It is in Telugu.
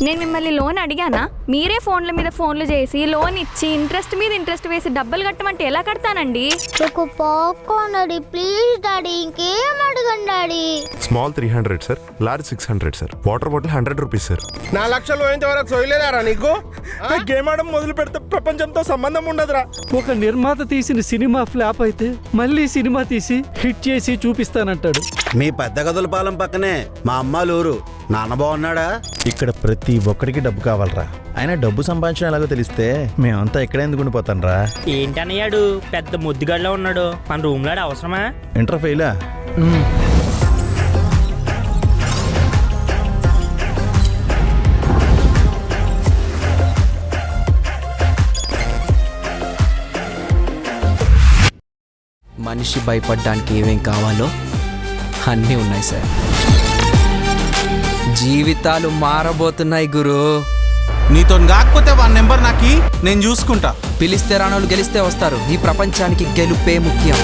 నేను మిమ్మల్ని లోన్ అడిగానా? మీరే ఫోన్ల మీద ఫోన్లు చేసి లోన్ ఇచ్చి ఇంట్రెస్ట్ మీద ఇంట్రెస్ట్ వేసి డబ్బులు కట్టమంటే ఎలా కడతానండి? ఒక పాప్కార్న్ డాడీ, ప్లీజ్ డాడీ, ఇంకేం అడగండి daddy. Small 300 sir, large 600 sir, water bottle 100 rupees sir. 4 లక్షలు పోయేంత వరకు సోయలేదారా నీకు? గేమ్ ఆడడం మొదలు పెడితే ప్రపంచంతో సంబంధం ఉండదురా. ఒక నిర్మాత తీసిన సినిమా ఫ్లాప్ అయితే మళ్ళీ సినిమా తీసి హిట్ చేసి చూపిస్తానంటాడు. మీ పెద్ద గదుల పాలెం పక్కనే మా అమ్మాలూరు. నాన్న బాగున్నాడా? ఇక్కడ ప్రతి ఒక్కడికి డబ్బు కావాలరా. అయినా డబ్బు సంపాదించడం ఎలాగో తెలిస్తే మేమంతా ఇక్కడే ఎందుకు ఉండిపోతాను రా. ఏంటన్నయ్యాడు పెద్ద ముద్దుగాడిలో ఉన్నాడు, మన రూమ్ లో అవసరమా? ఇంటర్ ఫెయిలా? మనిషి భయపడడానికి ఏమేం కావాలో అన్నీ ఉన్నాయి సార్. జీవితాలు మారబోతున్నాయి గురు. నీతో కాకపోతే 1 నెంబర్ నాకి, నేను చూసుకుంటా. పిలిస్తే రానోళ్ళు గెలిస్తే వస్తారు. ఈ ప్రపంచానికి గెలుపే ముఖ్యం.